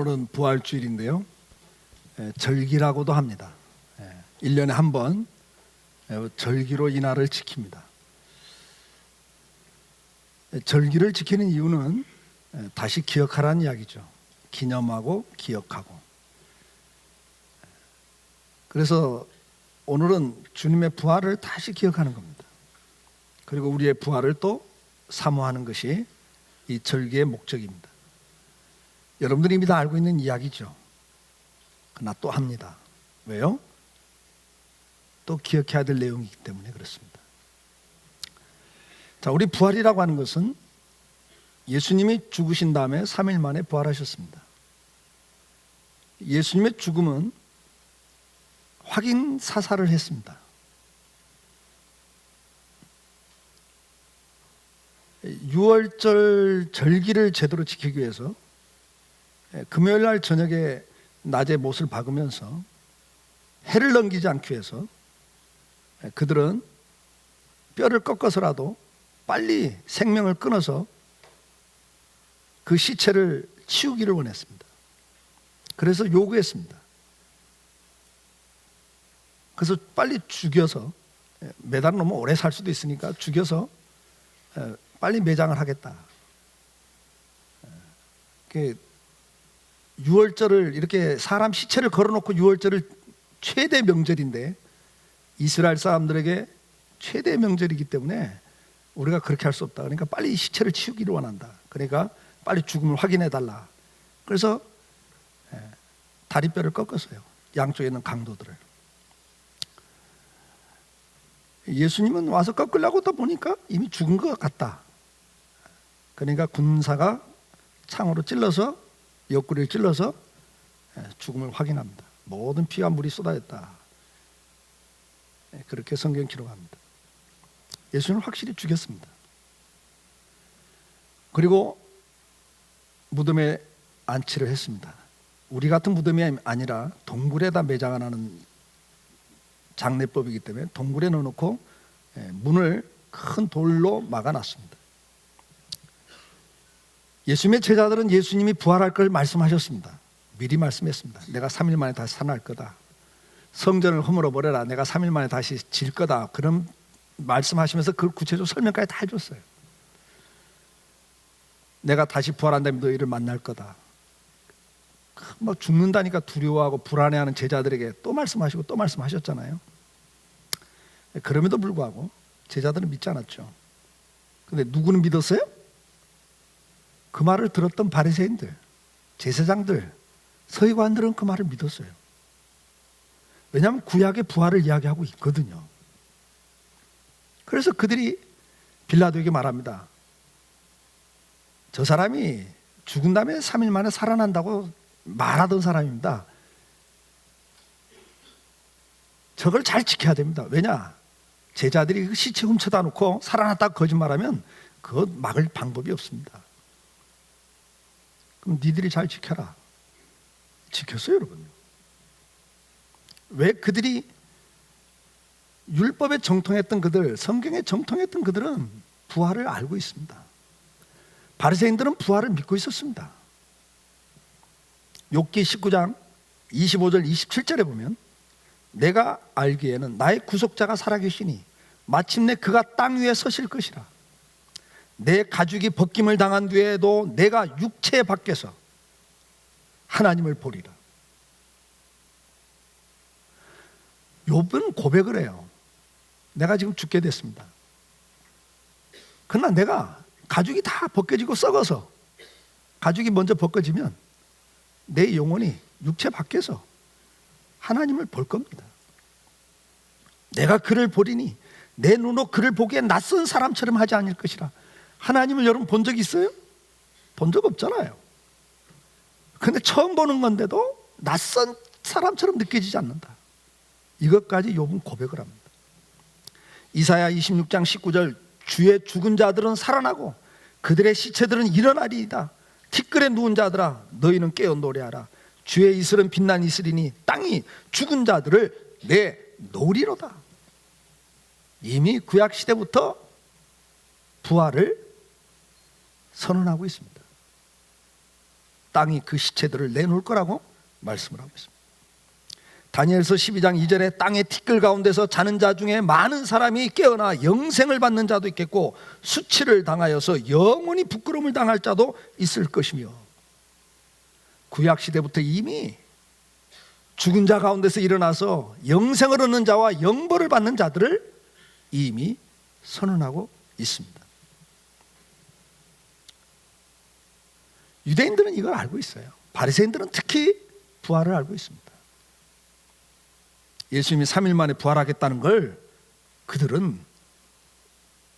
오늘은 부활주일인데요. 절기라고도 합니다. 1년에 한 번 절기로 이날을 지킵니다. 절기를 지키는 이유는 다시 기억하라는 이야기죠. 기념하고 기억하고. 그래서 오늘은 주님의 부활을 다시 기억하는 겁니다. 그리고 우리의 부활을 또 사모하는 것이 이 절기의 목적입니다. 여러분들이 이미 다 알고 있는 이야기죠. 그러나 또 합니다. 왜요? 또 기억해야 될 내용이기 때문에 그렇습니다. 자, 우리 부활이라고 하는 것은 예수님이 죽으신 다음에 3일 만에 부활하셨습니다. 예수님의 죽음은 확인 사살을 했습니다. 유월절 절기를 제대로 지키기 위해서 금요일 날 저녁에 낮에 못을 박으면서 해를 넘기지 않기 위해서 그들은 뼈를 꺾어서라도 빨리 생명을 끊어서 그 시체를 치우기를 원했습니다. 그래서 요구했습니다. 그래서 빨리 죽여서, 매달 너무 오래 살 수도 있으니까 죽여서 빨리 매장을 하겠다. 유월절을 이렇게 사람 시체를 걸어놓고 유월절을 최대 명절인데 이스라엘 사람들에게 최대 명절이기 때문에 우리가 그렇게 할 수 없다. 그러니까 빨리 시체를 치우기를 원한다. 그러니까 빨리 죽음을 확인해 달라. 그래서 다리뼈를 꺾었어요. 양쪽에 있는 강도들을. 예수님은 와서 꺾으려고 하다 보니까 이미 죽은 것 같다. 그러니까 군사가 창으로 찔러서 옆구리를 찔러서 죽음을 확인합니다. 모든 피와 물이 쏟아졌다. 그렇게 성경 기록합니다. 예수님은 확실히 죽였습니다. 그리고 무덤에 안치를 했습니다. 우리 같은 무덤이 아니라 동굴에다 매장하는 장례법이기 때문에 동굴에 넣어놓고 문을 큰 돌로 막아놨습니다. 예수님의 제자들은 예수님이 부활할 걸 말씀하셨습니다. 미리 말씀했습니다. 내가 3일 만에 다시 살아날 거다. 성전을 허물어 버려라. 내가 3일 만에 다시 질 거다. 그런 말씀하시면서 그 구체적 설명까지 다 해줬어요. 내가 다시 부활한다면 너희를 만날 거다. 막 죽는다니까 두려워하고 불안해하는 제자들에게 또 말씀하시고 또 말씀하셨잖아요. 그럼에도 불구하고 제자들은 믿지 않았죠. 근데 누구는 믿었어요? 그 말을 들었던 바리새인들, 제사장들, 서기관들은 그 말을 믿었어요. 왜냐하면 구약의 부활을 이야기하고 있거든요. 그래서 그들이 빌라도에게 말합니다. 저 사람이 죽은 다음에 3일 만에 살아난다고 말하던 사람입니다. 저걸 잘 지켜야 됩니다. 왜냐? 제자들이 그 시체 훔쳐다 놓고 살아났다고 거짓말하면 그거 막을 방법이 없습니다. 그럼 니들이 잘 지켜라. 지켰어요, 여러분. 왜 그들이 율법에 정통했던 그들, 성경에 정통했던 그들은 부활을 알고 있습니다. 바리새인들은 부활을 믿고 있었습니다. 욥기 19장 25절 27절에 보면 내가 알기에는 나의 구속자가 살아계시니 마침내 그가 땅 위에 서실 것이라. 내 가죽이 벗김을 당한 뒤에도 내가 육체 밖에서 하나님을 보리라. 욥은 고백을 해요. 내가 지금 죽게 됐습니다. 그러나 내가 가죽이 다 벗겨지고 썩어서 가죽이 먼저 벗겨지면 내 영혼이 육체 밖에서 하나님을 볼 겁니다. 내가 그를 보리니 내 눈으로 그를 보기에 낯선 사람처럼 하지 않을 것이라. 하나님을 여러분 본 적 있어요? 본 적 없잖아요. 근데 처음 보는 건데도 낯선 사람처럼 느껴지지 않는다. 이것까지 욥은 고백을 합니다. 이사야 26장 19절 주의 죽은 자들은 살아나고 그들의 시체들은 일어나리이다. 티끌에 누운 자들아 너희는 깨어 노래하라. 주의 이슬은 빛난 이슬이니 땅이 죽은 자들을 내놓으리로다. 이미 구약 시대부터 부활을 선언하고 있습니다. 땅이 그 시체들을 내놓을 거라고 말씀을 하고 있습니다. 다니엘서 12장 2절에 땅의 티끌 가운데서 자는 자 중에 많은 사람이 깨어나 영생을 받는 자도 있겠고 수치를 당하여서 영원히 부끄러움을 당할 자도 있을 것이며, 구약시대부터 이미 죽은 자 가운데서 일어나서 영생을 얻는 자와 영벌을 받는 자들을 이미 선언하고 있습니다. 유대인들은 이걸 알고 있어요. 바리새인들은 특히 부활을 알고 있습니다. 예수님이 3일 만에 부활하겠다는 걸 그들은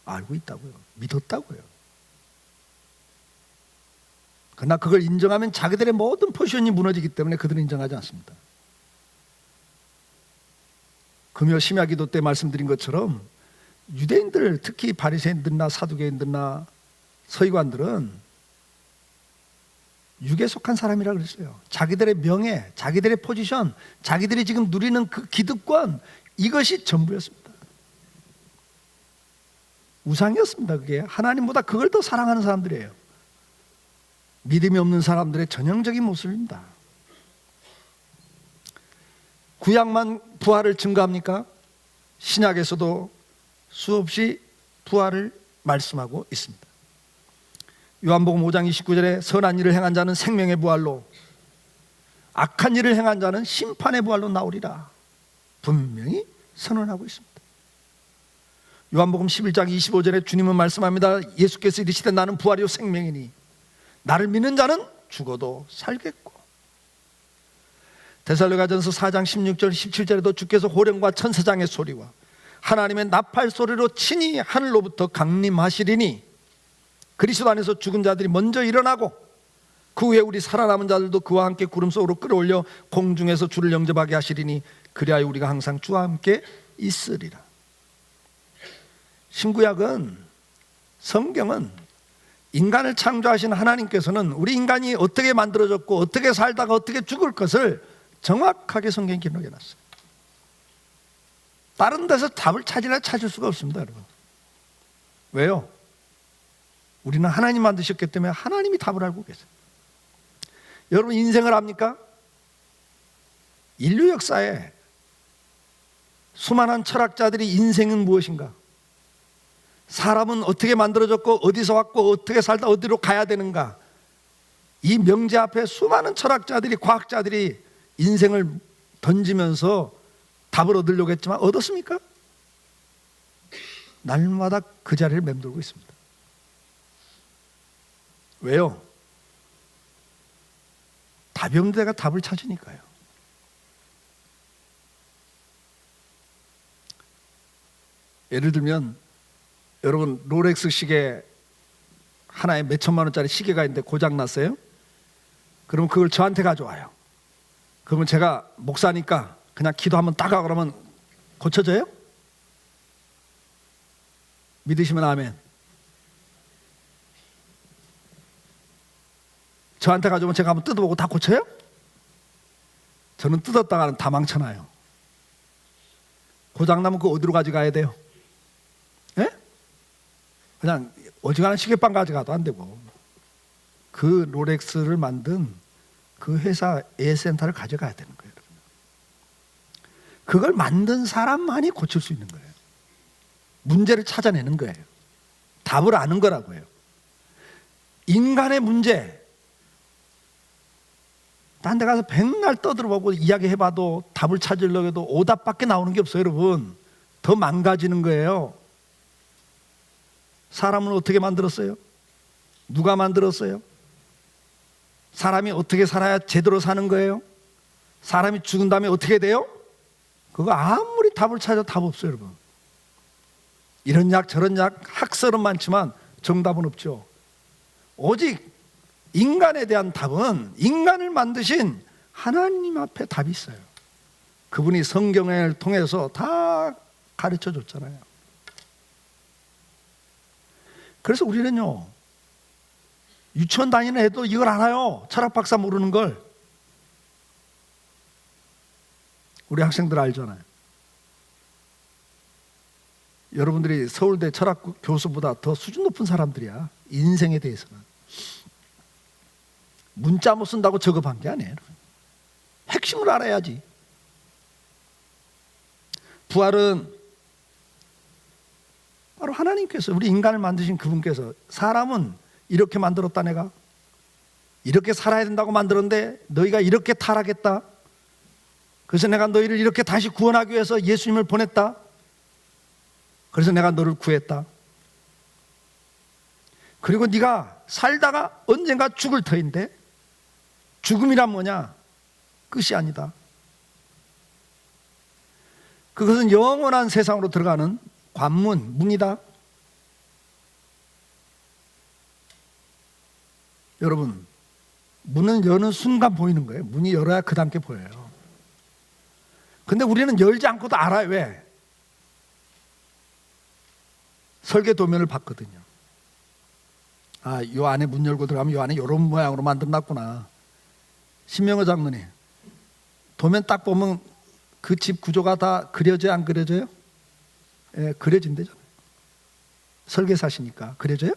알고 있다고요. 믿었다고요. 그러나 그걸 인정하면 자기들의 모든 포지션이 무너지기 때문에 그들은 인정하지 않습니다. 금요 심야 기도 때 말씀드린 것처럼 유대인들, 특히 바리새인들이나 사두개인들이나 서기관들은 육에 속한 사람이라고 그랬어요. 자기들의 명예, 자기들의 포지션, 자기들이 지금 누리는 그 기득권, 이것이 전부였습니다. 우상이었습니다. 그게 하나님보다 그걸 더 사랑하는 사람들이에요. 믿음이 없는 사람들의 전형적인 모습입니다. 구약만 부활을 증거합니까? 신약에서도 수없이 부활을 말씀하고 있습니다. 요한복음 5장 29절에 선한 일을 행한 자는 생명의 부활로, 악한 일을 행한 자는 심판의 부활로 나오리라 분명히 선언하고 있습니다. 요한복음 11장 25절에 주님은 말씀합니다. 예수께서 이르시되 나는 부활이요 생명이니 나를 믿는 자는 죽어도 살겠고, 데살로니가전서 4장 16절 17절에도 주께서 호령과 천사장의 소리와 하나님의 나팔 소리로 친히 하늘로부터 강림하시리니 그리스도 안에서 죽은 자들이 먼저 일어나고 그 후에 우리 살아남은 자들도 그와 함께 구름 속으로 끌어올려 공중에서 주를 영접하게 하시리니 그리하여 우리가 항상 주와 함께 있으리라. 신구약은, 성경은 인간을 창조하신 하나님께서는 우리 인간이 어떻게 만들어졌고 어떻게 살다가 어떻게 죽을 것을 정확하게 성경에 기록해 놨어요. 다른 데서 답을 찾을 수가 없습니다, 여러분. 왜요? 우리는 하나님 만드셨기 때문에 하나님이 답을 알고 계세요. 여러분, 인생을 압니까? 인류 역사에 수많은 철학자들이 인생은 무엇인가, 사람은 어떻게 만들어졌고 어디서 왔고 어떻게 살다 어디로 가야 되는가, 이 명제 앞에 수많은 철학자들이, 과학자들이 인생을 던지면서 답을 얻으려고 했지만 얻었습니까? 날마다 그 자리를 맴돌고 있습니다. 왜요? 답이 없는 데가 답을 찾으니까요. 예를 들면 여러분, 롤렉스 시계 하나에 몇 천만 원짜리 시계가 있는데 고장 났어요? 그러면 그걸 저한테 가져와요. 그러면 제가 목사니까 그냥 기도 한번 따가 그러면 고쳐져요? 믿으시면 아멘. 저한테 가져오면 제가 한번 뜯어보고 다 고쳐요? 저는 뜯었다가는 다 망쳐놔요. 고장나면 그 어디로 가져가야 돼요? 예? 그냥 어지간한 시계방 가져가도 안 되고 그 롤렉스를 만든 그 회사 A센터를 가져가야 되는 거예요. 그걸 만든 사람만이 고칠 수 있는 거예요. 문제를 찾아내는 거예요. 답을 아는 거라고요. 인간의 문제, 딴 데 가서 백날 떠들어보고 이야기해봐도 답을 찾으려고 해도 오답밖에 나오는 게 없어요. 여러분, 더 망가지는 거예요. 사람은 어떻게 만들었어요? 누가 만들었어요? 사람이 어떻게 살아야 제대로 사는 거예요? 사람이 죽은 다음에 어떻게 돼요? 그거 아무리 답을 찾아도 답 없어요, 여러분. 이런 약 저런 약 학설은 많지만 정답은 없죠. 오직 인간에 대한 답은 인간을 만드신 하나님 앞에 답이 있어요. 그분이 성경을 통해서 다 가르쳐 줬잖아요. 그래서 우리는요, 유치원 다니는 애도 이걸 알아요. 철학 박사 모르는 걸. 우리 학생들 알잖아요. 여러분들이 서울대 철학 교수보다 더 수준 높은 사람들이야. 인생에 대해서는. 문자 못 쓴다고 저급한 게 아니에요. 핵심을 알아야지. 부활은 바로 하나님께서, 우리 인간을 만드신 그분께서, 사람은 이렇게 만들었다, 내가 이렇게 살아야 된다고 만들었는데 너희가 이렇게 타락했다, 그래서 내가 너희를 이렇게 다시 구원하기 위해서 예수님을 보냈다, 그래서 내가 너를 구했다. 그리고 네가 살다가 언젠가 죽을 터인데, 죽음이란 뭐냐? 끝이 아니다. 그것은 영원한 세상으로 들어가는 관문, 문이다. 여러분, 문은 여는 순간 보이는 거예요. 문이 열어야 그 다음에 보여요. 근데 우리는 열지 않고도 알아요. 왜? 설계 도면을 봤거든요. 아, 요 안에 문 열고 들어가면 요 안에 요런 모양으로 만들어놨구나. 신명호 장로님, 도면 딱 보면 그 집 구조가 다 그려져요, 안 그려져요? 예, 그려진대잖아요. 설계사시니까. 그려져요?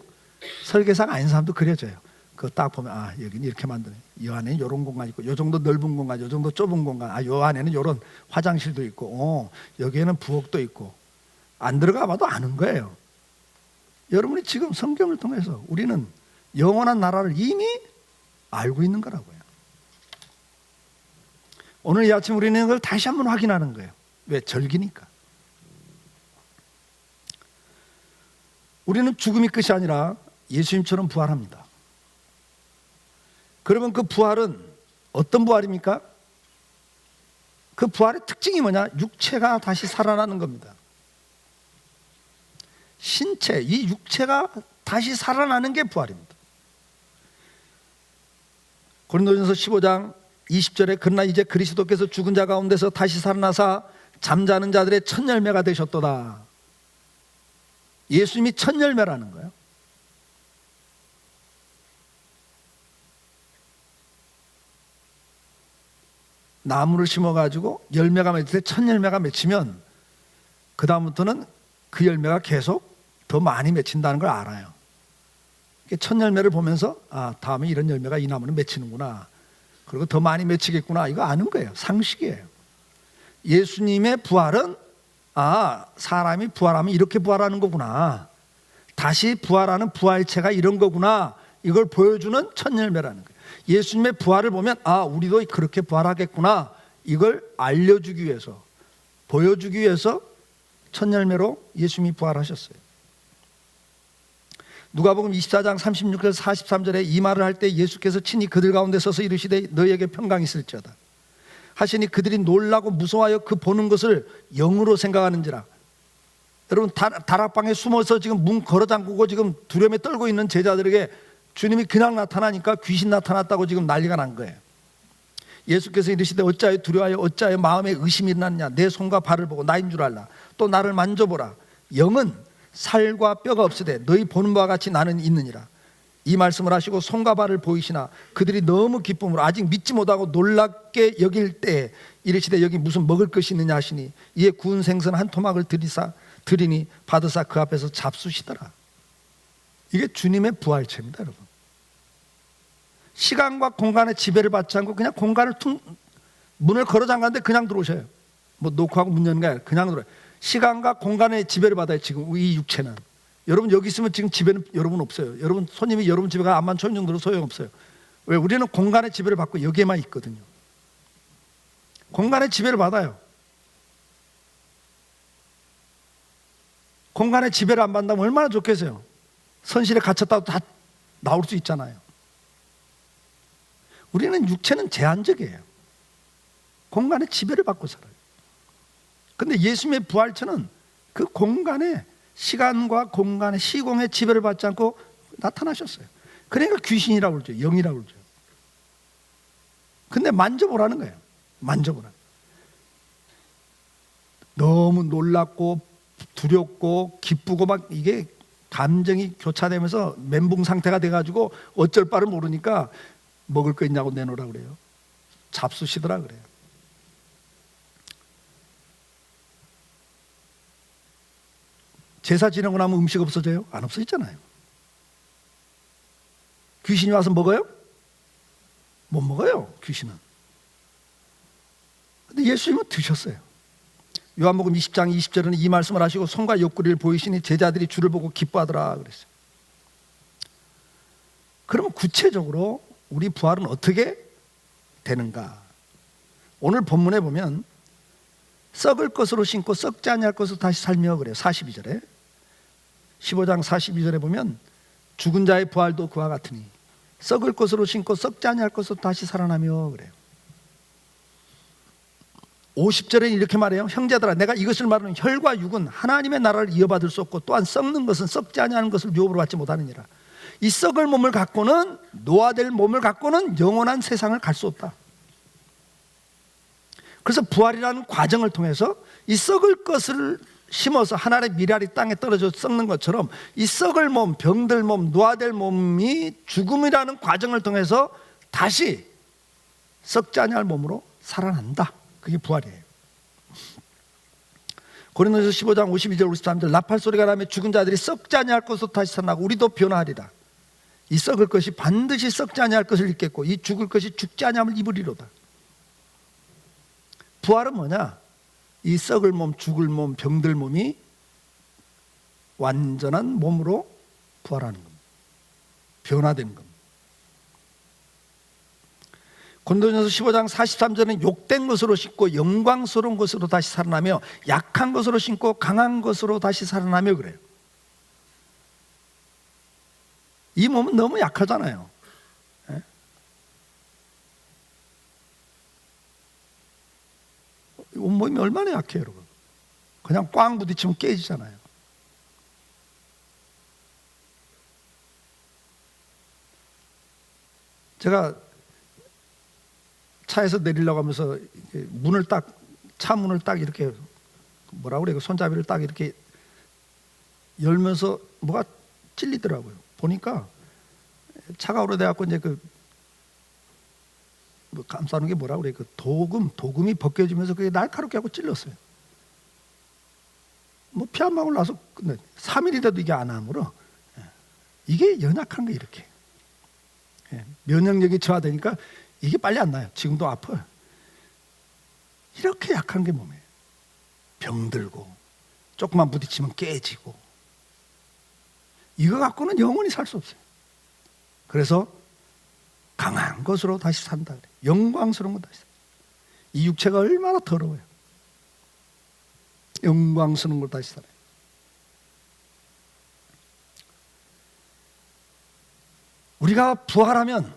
설계사가 아닌 사람도 그려져요. 그거 딱 보면, 아, 여기는 이렇게 만드네. 이 안에는 이런 공간이 있고, 요 정도 넓은 공간, 요 정도 좁은 공간, 아, 요 안에는 요런 화장실도 있고, 여기에는 부엌도 있고. 안 들어가 봐도 아는 거예요. 여러분이 지금 성경을 통해서 우리는 영원한 나라를 이미 알고 있는 거라고요. 오늘 이 아침 우리는 이걸 다시 한번 확인하는 거예요. 왜? 절기니까. 우리는 죽음이 끝이 아니라 예수님처럼 부활합니다. 그러면 그 부활은 어떤 부활입니까? 그 부활의 특징이 뭐냐? 육체가 다시 살아나는 겁니다. 신체, 이 육체가 다시 살아나는 게 부활입니다. 고린도전서 15장 20절에 그러나 이제 그리스도께서 죽은 자 가운데서 다시 살아나사 잠자는 자들의 첫 열매가 되셨도다. 예수님이 첫 열매라는 거예요. 나무를 심어가지고 열매가 맺을 때 첫 열매가 맺히면 그 다음부터는 그 열매가 계속 더 많이 맺힌다는 걸 알아요. 첫 열매를 보면서 아, 다음에 이런 열매가 이 나무는 맺히는구나, 그리고 더 많이 맺히겠구나, 이거 아는 거예요. 상식이에요. 예수님의 부활은 아, 사람이 부활하면 이렇게 부활하는 거구나, 다시 부활하는 부활체가 이런 거구나, 이걸 보여주는 첫 열매라는 거예요. 예수님의 부활을 보면 아, 우리도 그렇게 부활하겠구나, 이걸 알려주기 위해서, 보여주기 위해서 첫 열매로 예수님이 부활하셨어요. 누가복음 24장 36절 43절에 이 말을 할 때 예수께서 친히 그들 가운데 서서 이르시되 너희에게 평강이 있을지어다 하시니 그들이 놀라고 무서워하여 그 보는 것을 영으로 생각하는지라. 여러분, 다락방에 숨어서 지금 문 걸어 잠그고 지금 두려움에 떨고 있는 제자들에게 주님이 그냥 나타나니까 귀신 나타났다고 지금 난리가 난 거예요. 예수께서 이르시되 어찌하여 두려워하여 어찌하여 마음에 의심이 일어났냐, 내 손과 발을 보고 나인 줄 알라. 또 나를 만져보라. 영은 살과 뼈가 없으되 너희 보는 바와 같이 나는 있느니라. 이 말씀을 하시고 손과 발을 보이시나 그들이 너무 기쁨으로 아직 믿지 못하고 놀랍게 여길 때 이르시되 여기 무슨 먹을 것이 있느냐 하시니 이에 구운 생선 한 토막을 드리니 받으사 그 앞에서 잡수시더라. 이게 주님의 부활체입니다, 여러분. 시간과 공간의 지배를 받지 않고 그냥 공간을 문을 걸어 잠갔는데 그냥 들어오셔요. 뭐 놓고 하고 문 여는 게 아니라 그냥 들어와요. 시간과 공간의 지배를 받아요. 지금 이 육체는. 여러분 여기 있으면 지금 지배는 여러분 없어요. 여러분 손님이 여러분 집에 가 암만 초인 정도로 소용없어요. 왜? 우리는 공간의 지배를 받고 여기에만 있거든요. 공간의 지배를 받아요. 공간의 지배를 안 받는다면 얼마나 좋겠어요. 선실에 갇혔다고 다 나올 수 있잖아요. 우리는 육체는 제한적이에요. 공간의 지배를 받고 살아요. 근데 예수님의 부활체는 그 공간에, 시간과 공간의 시공의 지배를 받지 않고 나타나셨어요. 그러니까 귀신이라고 그러죠. 영이라고 그러죠. 근데 만져보라는 거예요. 만져보라. 너무 놀랍고 두렵고 기쁘고 막 이게 감정이 교차되면서 멘붕 상태가 돼가지고 어쩔 바를 모르니까 먹을 거 있냐고 내놓으라 그래요. 잡수시더라 그래요. 제사 지내고 나면 음식 없어져요? 안 없어지잖아요. 귀신이 와서 먹어요? 못 먹어요, 귀신은. 근데 예수님은 드셨어요. 요한복음 20장 20절에는 이 말씀을 하시고 손과 옆구리를 보이시니 제자들이 주를 보고 기뻐하더라 그랬어요. 그러면 구체적으로 우리 부활은 어떻게 되는가? 오늘 본문에 보면 썩을 것으로 신고 썩지 아니할 것으로 다시 살며 그래요. 42절에 15장 42절에 보면 죽은 자의 부활도 그와 같으니 썩을 것으로 신고 썩지 아니할 것으로 다시 살아나며 그래요. 50절에 이렇게 말해요. 형제들아 내가 이것을 말하는 혈과 육은 하나님의 나라를 이어받을 수 없고 또한 썩는 것은 썩지 아니하는 것을 유업으로 받지 못하느니라. 이 썩을 몸을 갖고는 노화될 몸을 갖고는 영원한 세상을 갈 수 없다. 그래서 부활이라는 과정을 통해서 이 썩을 것을 심어서 하나의 미랄이 땅에 떨어져 썩는 것처럼 이 썩을 몸, 병들 몸, 노화될 몸이 죽음이라는 과정을 통해서 다시 썩지 아니할 몸으로 살아난다. 그게 부활이에요. 고린도전서 15장 52절 53절 나팔 소리가 나며 죽은 자들이 썩지 아니할 것으로 다시 살아나고 우리도 변화하리라. 이 썩을 것이 반드시 썩지 아니할 것을 입겠고 이 죽을 것이 죽지 아니함을 입으리로다. 부활은 뭐냐? 이 썩을 몸, 죽을 몸, 병들 몸이 완전한 몸으로 부활하는 겁니다. 변화되는 겁니다. 고린도전서 15장 43절은 욕된 것으로 신고 영광스러운 것으로 다시 살아나며 약한 것으로 신고 강한 것으로 다시 살아나며 그래요. 이 몸은 너무 약하잖아요. 온몸이 얼마나 약해요, 여러분. 그냥 꽝 부딪히면 깨지잖아요. 제가 차에서 내리려고 하면서 문을 딱, 차 문을 딱 이렇게 뭐라 그래요? 손잡이를 딱 이렇게 열면서 뭐가 찔리더라고요. 보니까 차가 오래돼갖고 이제 뭐 감싸는 게 뭐라 그래요? 도금이 벗겨지면서 그게 날카롭게 하고 찔렀어요. 뭐 피 한 방울 나서 근데 3일이라도 이게 안 아물어. 이게 연약한 거 이렇게. 면역력이 저하되니까 이게 빨리 안 나요. 지금도 아파요. 이렇게 약한 게 몸이에요. 병들고 조금만 부딪히면 깨지고 이거 갖고는 영원히 살 수 없어요. 그래서 강한 것으로 다시 산다 그래요. 영광스러운 거 다시 산다. 이 육체가 얼마나 더러워요. 영광스러운 걸 다시 살아요. 우리가 부활하면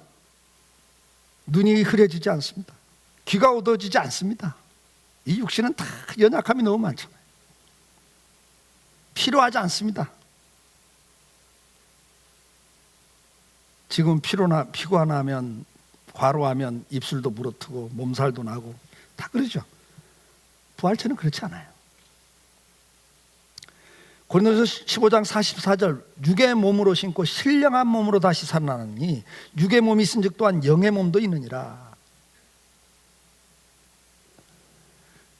눈이 흐려지지 않습니다. 귀가 어두워지지 않습니다. 이 육신은 다 연약함이 너무 많잖아요. 필요하지 않습니다. 지금 피가 나면 과로하면 입술도 물어트고 몸살도 나고 다 그러죠. 부활체는 그렇지 않아요. 고린도전서 15장 44절 육의 몸으로 신고 신령한 몸으로 다시 살아나니 육의 몸이 있은즉 또한 영의 몸도 있느니라.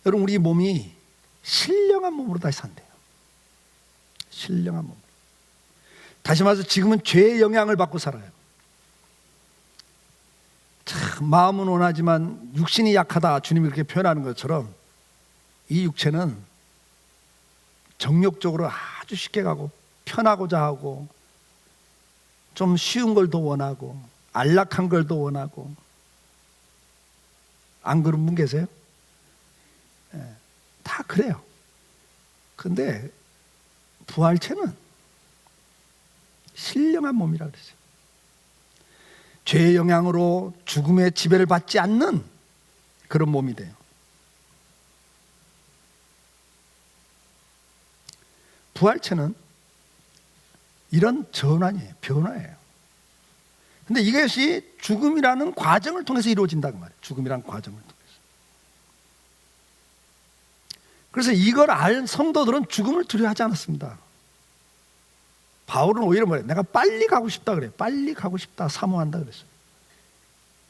여러분 우리 몸이 신령한 몸으로 다시 산대요. 신령한 몸. 다시 말해서 지금은 죄의 영향을 받고 살아요. 참 마음은 원하지만 육신이 약하다 주님이 그렇게 표현하는 것처럼 이 육체는 정욕적으로 아주 쉽게 가고 편하고자 하고 좀 쉬운 걸 더 원하고 안락한 걸 더 원하고 안 그런 분 계세요? 다 그래요. 근데 부활체는 신령한 몸이라 그랬어요. 죄의 영향으로 죽음의 지배를 받지 않는 그런 몸이 돼요. 부활체는 이런 전환이에요. 변화예요. 근데 이것이 죽음이라는 과정을 통해서 이루어진다고 말이에요. 죽음이라는 과정을 통해서. 그래서 이걸 알 성도들은 죽음을 두려워하지 않았습니다. 바울은 오히려 뭐래요? 내가 빨리 가고 싶다 그래요. 빨리 가고 싶다, 사모한다 그랬어요.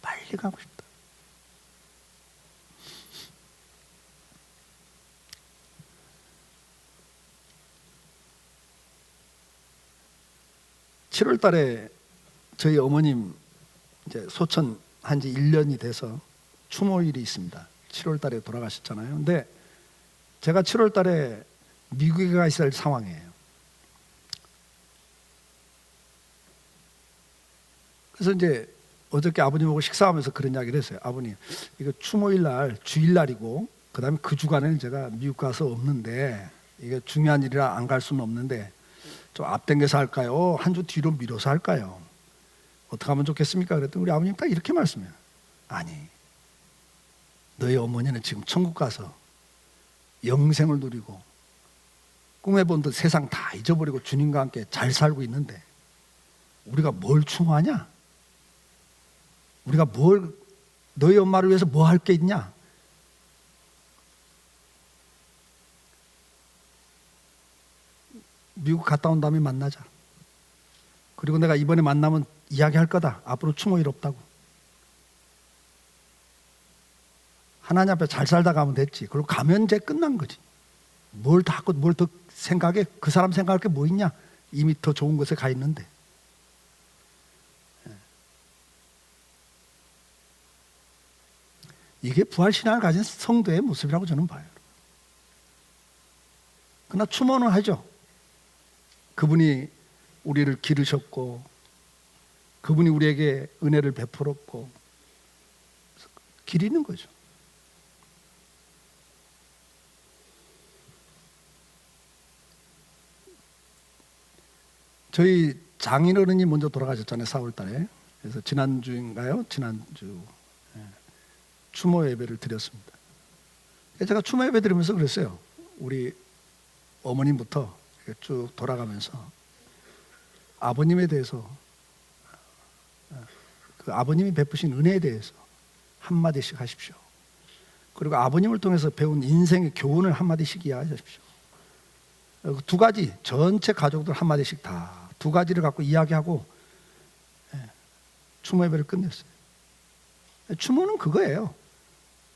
빨리 가고 싶다. (7월 달에) 저희 어머님 이제 소천 한 지 1년이 돼서 추모일이 있습니다. 7월 달에 돌아가셨잖아요. 근데 제가 7월 달에 미국에 가 있을 상황이에요. 그래서 이제 어저께 아버님하고 식사하면서 그런 이야기를 했어요. 아버님, 이거 추모일 날 주일날이고 그다음에 그 주간에는 제가 미국 가서 없는데 이게 중요한 일이라 안 갈 수는 없는데 좀 앞당겨서 할까요? 한 주 뒤로 미뤄서 할까요? 어떻게 하면 좋겠습니까? 그랬더니 우리 아버님 딱 이렇게 말씀해요. 아니, 너희 어머니는 지금 천국 가서 영생을 누리고 꿈에 본 듯 세상 다 잊어버리고 주님과 함께 잘 살고 있는데 우리가 뭘 추모하냐? 우리가 뭘 너희 엄마를 위해서 뭐 할 게 있냐? 미국 갔다 온 다음에 만나자. 그리고 내가 이번에 만나면 이야기할 거다. 앞으로 추모일 없다고. 하나님 앞에 잘 살다 가면 됐지. 그리고 가면 이제 끝난 거지. 뭘 더 하고 뭘 더 생각해? 그 사람 생각할 게 뭐 있냐? 이미 더 좋은 곳에 가 있는데. 이게 부활신앙을 가진 성도의 모습이라고 저는 봐요. 그러나 추모는 하죠. 그분이 우리를 기르셨고 그분이 우리에게 은혜를 베풀었고 기리는 거죠. 저희 장인어른이 먼저 돌아가셨잖아요. 4월 달에. 그래서 지난주인가요? 지난주 추모 예배를 드렸습니다. 제가 추모 예배 드리면서 그랬어요. 우리 어머님부터 쭉 돌아가면서 아버님에 대해서 그 아버님이 베푸신 은혜에 대해서 한마디씩 하십시오. 그리고 아버님을 통해서 배운 인생의 교훈을 한마디씩 이야기하십시오. 두 가지, 전체 가족들 한마디씩 다 두 가지를 갖고 이야기하고 추모 예배를 끝냈어요. 추모는 그거예요.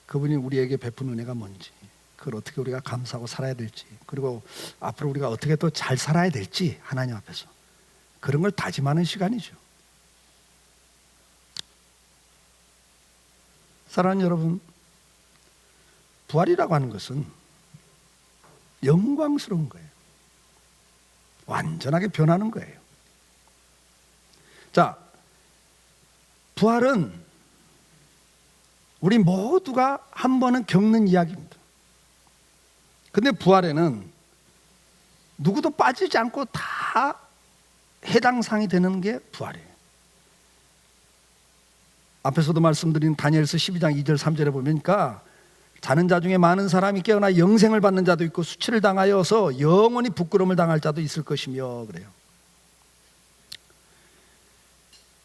그분이 우리에게 베푼 은혜가 뭔지, 그걸 어떻게 우리가 감사하고 살아야 될지, 그리고 앞으로 우리가 어떻게 또 잘 살아야 될지 하나님 앞에서 그런 걸 다짐하는 시간이죠. 사랑하는 여러분, 부활이라고 하는 것은 영광스러운 거예요. 완전하게 변하는 거예요. 자, 부활은 우리 모두가 한 번은 겪는 이야기입니다. 근데 부활에는 누구도 빠지지 않고 다 해당 사항이 되는 게 부활이에요. 앞에서도 말씀드린 다니엘서 12장 2절 3절에 보니까 자는 자 중에 많은 사람이 깨어나 영생을 받는 자도 있고 수치를 당하여서 영원히 부끄러움을 당할 자도 있을 것이며 그래요.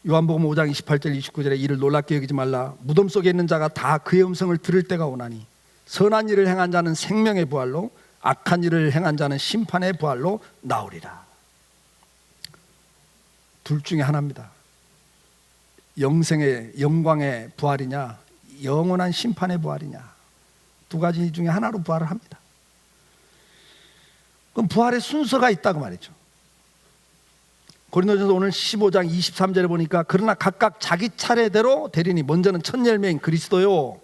요한복음 5장 28절 29절에 이를 놀랍게 여기지 말라. 무덤 속에 있는 자가 다 그의 음성을 들을 때가 오나니 선한 일을 행한 자는 생명의 부활로 악한 일을 행한 자는 심판의 부활로 나오리라. 둘 중에 하나입니다. 영생의 영광의 부활이냐 영원한 심판의 부활이냐, 두 가지 중에 하나로 부활을 합니다. 그럼 부활의 순서가 있다고 말이죠. 고린도전서 오늘 15장 23절에 보니까 그러나 각각 자기 차례대로 되리니 먼저는 첫 열매인 그리스도요,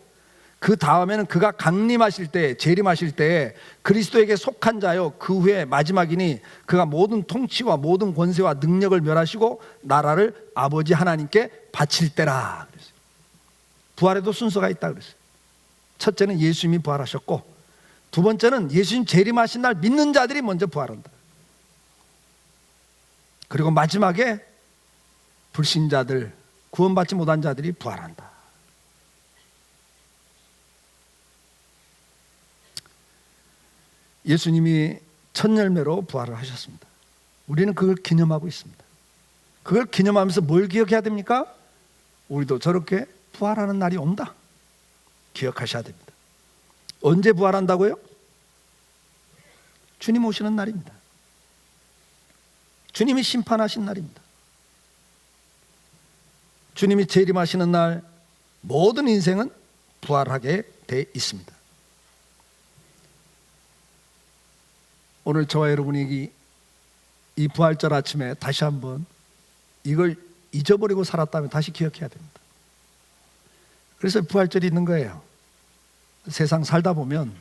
그 다음에는 그가 강림하실 때 재림하실 때 그리스도에게 속한 자요, 그 후에 마지막이니 그가 모든 통치와 모든 권세와 능력을 멸하시고 나라를 아버지 하나님께 바칠 때라 그랬어요. 부활에도 순서가 있다 그랬어요. 첫째는 예수님이 부활하셨고, 두 번째는 예수님 재림하신 날 믿는 자들이 먼저 부활한다. 그리고 마지막에 불신자들, 구원받지 못한 자들이 부활한다. 예수님이 첫 열매로 부활을 하셨습니다. 우리는 그걸 기념하고 있습니다. 그걸 기념하면서 뭘 기억해야 됩니까? 우리도 저렇게 부활하는 날이 온다. 기억하셔야 됩니다. 언제 부활한다고요? 주님 오시는 날입니다. 주님이 심판하신 날입니다. 주님이 재림하시는 날 모든 인생은 부활하게 돼 있습니다. 오늘 저와 여러분이 이 부활절 아침에 다시 한번 이걸 잊어버리고 살았다면 다시 기억해야 됩니다. 그래서 부활절이 있는 거예요. 세상 살다 보면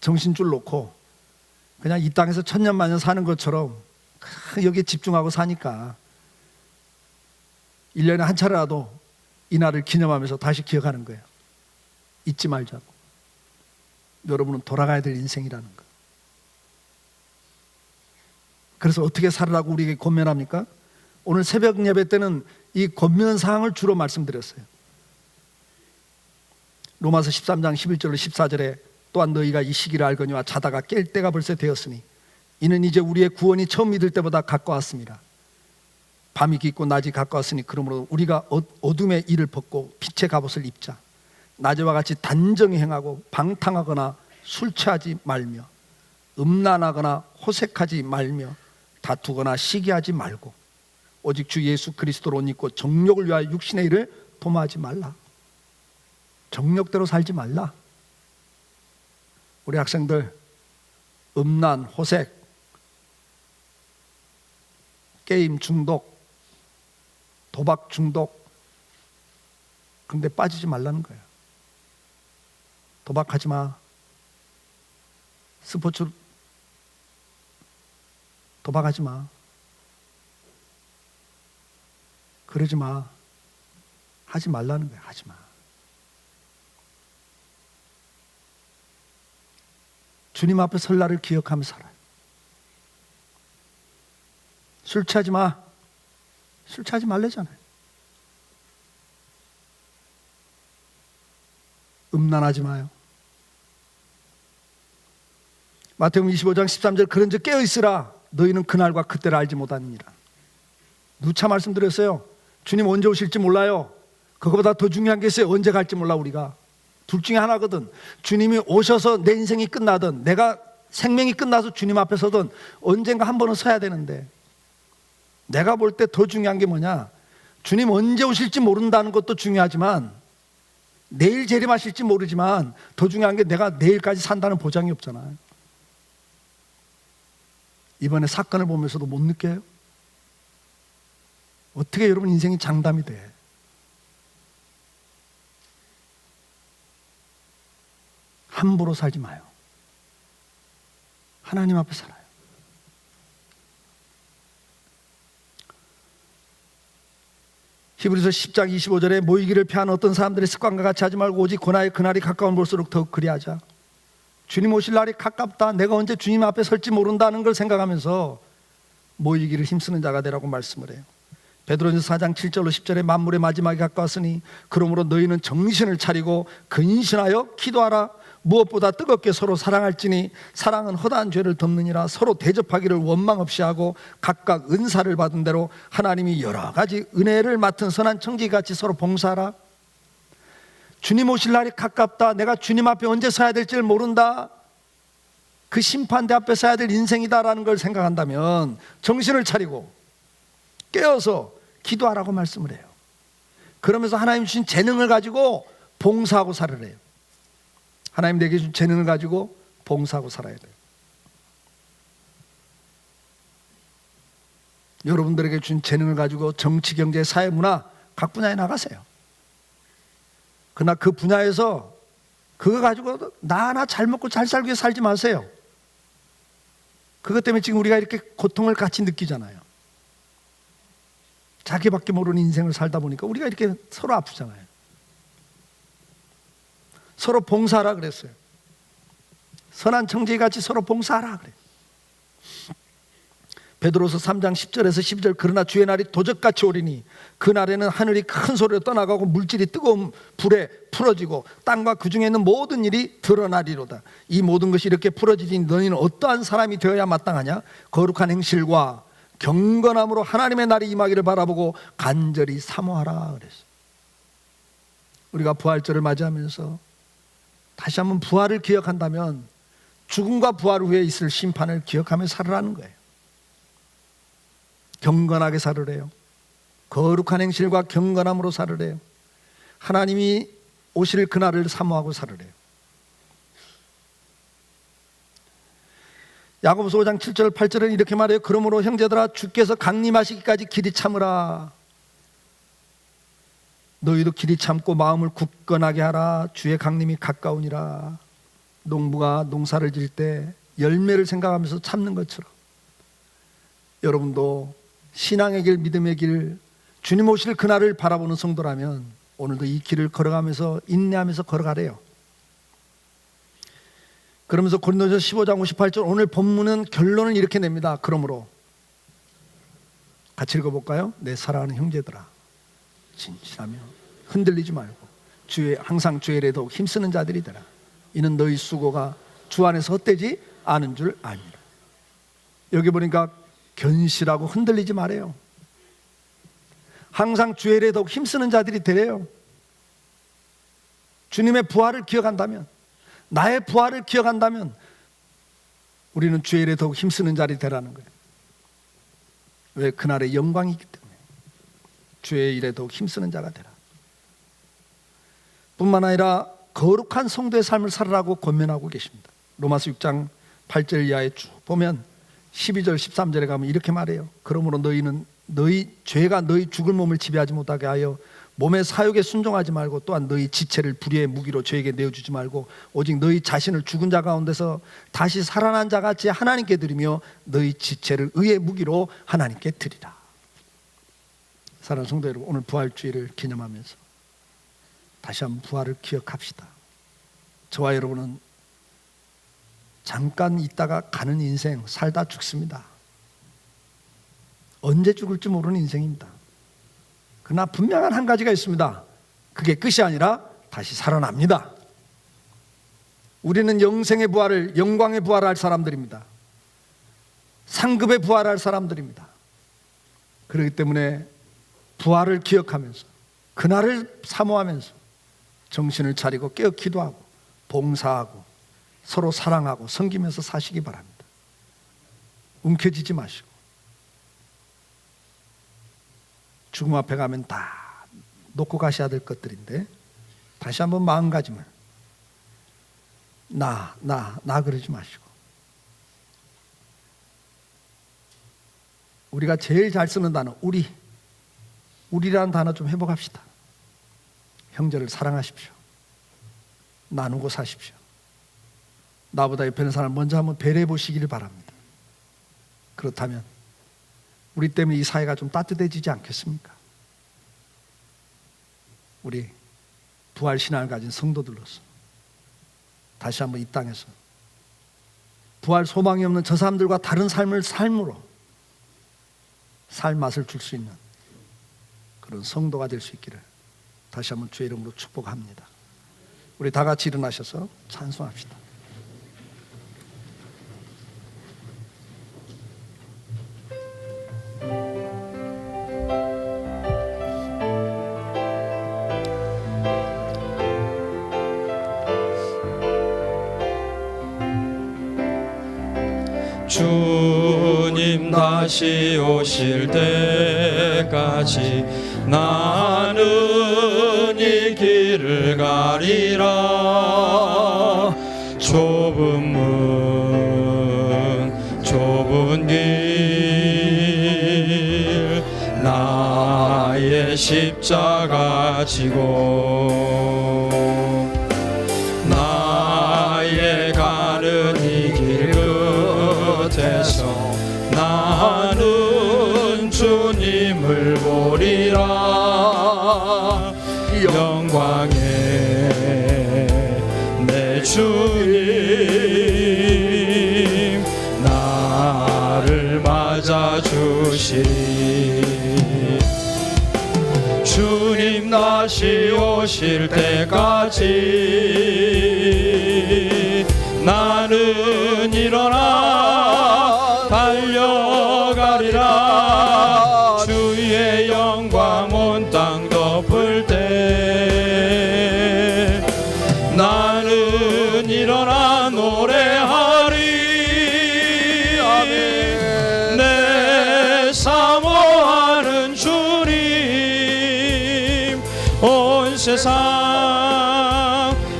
정신줄 놓고 그냥 이 땅에서 천년만년 사는 것처럼 여기에 집중하고 사니까 1년에 한 차례라도 이 날을 기념하면서 다시 기억하는 거예요. 잊지 말자고. 여러분은 돌아가야 될 인생이라는 거. 그래서 어떻게 살으라고 우리에게 권면합니까? 오늘 새벽 예배 때는 이 권면 사항을 주로 말씀드렸어요. 로마서 13장 11절로 14절에 또한 너희가 이 시기를 알거니와 자다가 깰 때가 벌써 되었으니 이는 이제 우리의 구원이 처음 믿을 때보다 가까웠습니다. 밤이 깊고 낮이 가까웠으니 그러므로 우리가 어둠의 일을 벗고 빛의 갑옷을 입자. 낮에와 같이 단정히 행하고 방탕하거나 술 취하지 말며 음란하거나 호색하지 말며 다투거나 시기하지 말고 오직 주 예수 그리스도로 옷 입고 정욕을 위하여 육신의 일을 도모하지 말라. 정욕대로 살지 말라. 우리 학생들 음란, 호색, 게임 중독, 도박 중독, 근데 빠지지 말라는 거예요. 도박하지 마. 스포츠 도박하지 마. 그러지 마. 하지 말라는 거예요. 하지 마. 주님 앞에 설 날을 기억하며 살아요. 술 취하지 마. 술 취하지 말래잖아요. 음란하지 마요. 마태복음 25장 13절 그런즉 깨어있으라 너희는 그날과 그때를 알지 못하느니라. 누차 말씀드렸어요. 주님 언제 오실지 몰라요. 그거보다 더 중요한 게 있어요. 언제 갈지 몰라. 우리가 둘 중에 하나거든. 주님이 오셔서 내 인생이 끝나든 내가 생명이 끝나서 주님 앞에 서든 언젠가 한 번은 서야 되는데, 내가 볼 때 더 중요한 게 뭐냐, 주님 언제 오실지 모른다는 것도 중요하지만 내일 재림하실지 모르지만 더 중요한 게 내가 내일까지 산다는 보장이 없잖아요. 이번에 사건을 보면서도 못 느껴요? 어떻게 여러분 인생이 장담이 돼? 함부로 살지 마요. 하나님 앞에 살아요. 히브리서 10장 25절에 모이기를 피하는 어떤 사람들의 습관과 같이 하지 말고 오직 고나의 그날이 가까운 볼수록 더욱 그리하자. 주님 오실 날이 가깝다. 내가 언제 주님 앞에 설지 모른다는 걸 생각하면서 모이기를 힘쓰는 자가 되라고 말씀을 해요. 베드로전서 4장 7절로 10절에 만물의 마지막이 가까웠으니 그러므로 너희는 정신을 차리고 근신하여 기도하라. 무엇보다 뜨겁게 서로 사랑할지니 사랑은 허다한 죄를 덮느니라. 서로 대접하기를 원망 없이 하고 각각 은사를 받은 대로 하나님이 여러 가지 은혜를 맡은 선한 청지기같이 서로 봉사하라. 주님 오실 날이 가깝다. 내가 주님 앞에 언제 서야 될지를 모른다. 그 심판대 앞에 서야 될 인생이다라는 걸 생각한다면 정신을 차리고 깨어서 기도하라고 말씀을 해요. 그러면서 하나님 주신 재능을 가지고 봉사하고 살으래요. 하나님 내게 준 재능을 가지고 봉사하고 살아야 돼요. 여러분들에게 준 재능을 가지고 정치, 경제, 사회, 문화 각 분야에 나가세요. 그러나 그 분야에서 그거 가지고 나 하나 잘 먹고 잘 살기 위해 살지 마세요. 그것 때문에 지금 우리가 이렇게 고통을 같이 느끼잖아요. 자기밖에 모르는 인생을 살다 보니까 우리가 이렇게 서로 아프잖아요. 서로 봉사하라 그랬어요. 선한 청지기같이 서로 봉사하라 그래요. 베드로서 3장 10절에서 12절 그러나 주의 날이 도적같이 오리니 그 날에는 하늘이 큰 소리로 떠나가고 물질이 뜨거운 불에 풀어지고 땅과 그 중에 있는 모든 일이 드러나리로다. 이 모든 것이 이렇게 풀어지니 너희는 어떠한 사람이 되어야 마땅하냐? 거룩한 행실과 경건함으로 하나님의 날이 임하기를 바라보고 간절히 사모하라 그랬어요. 우리가 부활절을 맞이하면서 다시 한번 부활을 기억한다면 죽음과 부활 후에 있을 심판을 기억하며 살으라는 거예요. 경건하게 살으래요. 거룩한 행실과 경건함으로 살으래요. 하나님이 오실 그날을 사모하고 살으래요. 야고보서 5장 7절 8절은 이렇게 말해요. 그러므로 형제들아 주께서 강림하시기까지 길이 참으라. 너희도 길이 참고 마음을 굳건하게 하라. 주의 강림이 가까우니라. 농부가 농사를 지을 때 열매를 생각하면서 참는 것처럼 여러분도 신앙의 길, 믿음의 길, 주님 오실 그날을 바라보는 성도라면 오늘도 이 길을 걸어가면서 인내하면서 걸어가래요. 그러면서 고린도전서 15장 58절 오늘 본문은 결론을 이렇게 냅니다. 그러므로 같이 읽어볼까요? 내 사랑하는 형제들아, 진실하며 흔들리지 말고 항상 주의 일에 더욱 힘쓰는 자들이 되라. 이는 너희 수고가 주 안에서 헛되지 않은 줄 아니라. 여기 보니까 견실하고 흔들리지 말아요. 항상 주의 일에 더욱 힘쓰는 자들이 되래요. 주님의 부활을 기억한다면, 나의 부활을 기억한다면 우리는 주의 일에 더욱 힘쓰는 자들이 되라는 거예요. 왜? 그날의 영광이 있기 때문에. 주의 일에 더욱 힘쓰는 자가 되라. 뿐만 아니라 거룩한 성도의 삶을 살아라고 권면하고 계십니다. 로마서 6장 8절 이하에 쭉 보면 12절 13절에 가면 이렇게 말해요. 그러므로 너희는 죄가 너희 죽을 몸을 지배하지 못하게 하여 몸의 사욕에 순종하지 말고, 또한 너희 지체를 불의의 무기로 죄에게 내어주지 말고 오직 너희 자신을 죽은 자 가운데서 다시 살아난 자 같이 하나님께 드리며 너희 지체를 의의 무기로 하나님께 드리라. 사랑하는 성도 여러분, 오늘 부활주의를 기념하면서 다시 한번 부활을 기억합시다. 저와 여러분은 잠깐 있다가 가는 인생, 살다 죽습니다. 언제 죽을지 모르는 인생입니다. 그러나 분명한 한 가지가 있습니다. 그게 끝이 아니라 다시 살아납니다. 우리는 영생의 부활을, 영광의 부활을 할 사람들입니다. 상급의 부활을 할 사람들입니다. 그렇기 때문에 부활을 기억하면서, 그날을 사모하면서 정신을 차리고 깨어 기도하고 봉사하고 서로 사랑하고 섬기면서 사시기 바랍니다. 움켜쥐지 마시고, 죽음 앞에 가면 다 놓고 가셔야 될 것들인데 다시 한번 마음가짐을 나 그러지 마시고, 우리가 제일 잘 쓰는 단어 우리라는 단어 좀 회복합시다. 형제를 사랑하십시오. 나누고 사십시오. 나보다 옆에 있는 사람을 먼저 한번 배려해 보시기를 바랍니다. 그렇다면 우리 때문에 이 사회가 좀 따뜻해지지 않겠습니까? 우리 부활 신앙을 가진 성도들로서 다시 한번 이 땅에서 부활 소망이 없는 저 사람들과 다른 삶으로 살 맛을 줄 수 있는 그런 성도가 될 수 있기를 다시 한번 주의 이름으로 축복합니다. 우리 다 같이 일어나셔서 찬송합시다. 주님 다시 오실 때까지 나는 이 길을 가리라. 좁은 문 좁은 길 나의 십자가 지고 나의 가는 이 길 끝에서 나는 주님을 보리라. 영광의 내 주님 나를 맞아주시리. 주님 다시 오실 때까지 나는 일어나 달려가리라. 주의 영광 온 땅 덮을 때 나는 일어나 노래하리. 아멘. 내 사모하는 주님 온 세상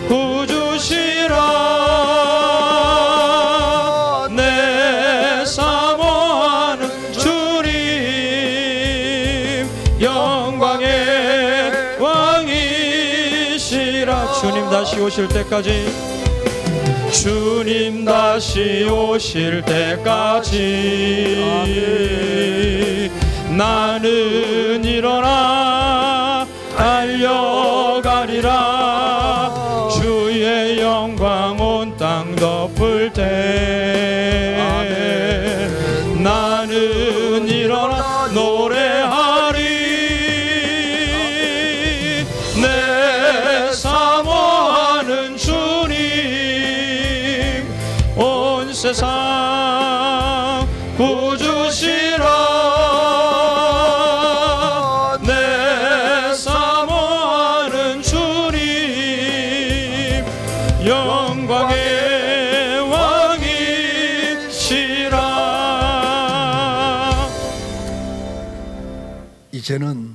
구주시라. 내 사모하는 주님 영광의 왕 오실 때까지 주님 다시 오실 때까지 나는 일어나 달려가리라 주의 영광 온 땅 덮을 때 나는 일어나 노래하리 내 사모하는 주님 온 세상 구주시라 내 사모하는 주님 영광의 왕이시라. 이제는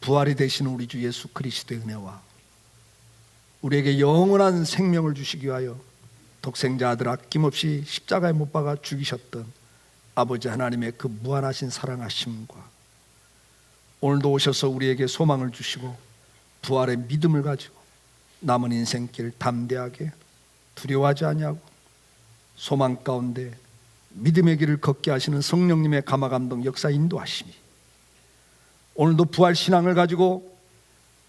부활이 되신 우리 주 예수 그리스도의 은혜와 우리에게 영원한 생명을 주시기 위하여 독생자 아들 아낌없이 십자가에 못 박아 죽이셨던 아버지 하나님의 그 무한하신 사랑하심과 오늘도 오셔서 우리에게 소망을 주시고 부활의 믿음을 가지고 남은 인생길 담대하게 두려워하지 아니하고 소망 가운데 믿음의 길을 걷게 하시는 성령님의 감화감동 역사 인도하심이 오늘도 부활 신앙을 가지고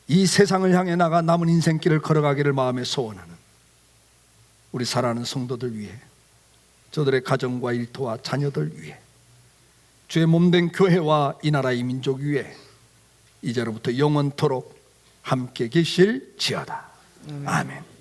이 세상을 향해 나가 남은 인생길을 걸어가기를 마음에 소원하는 우리 사랑하는 성도들 위해 저들의 가정과 일터와 자녀들 위해 주의 몸된 교회와 이 나라 이 민족 위해 이제로부터 영원토록 함께 계실지어다. 아멘.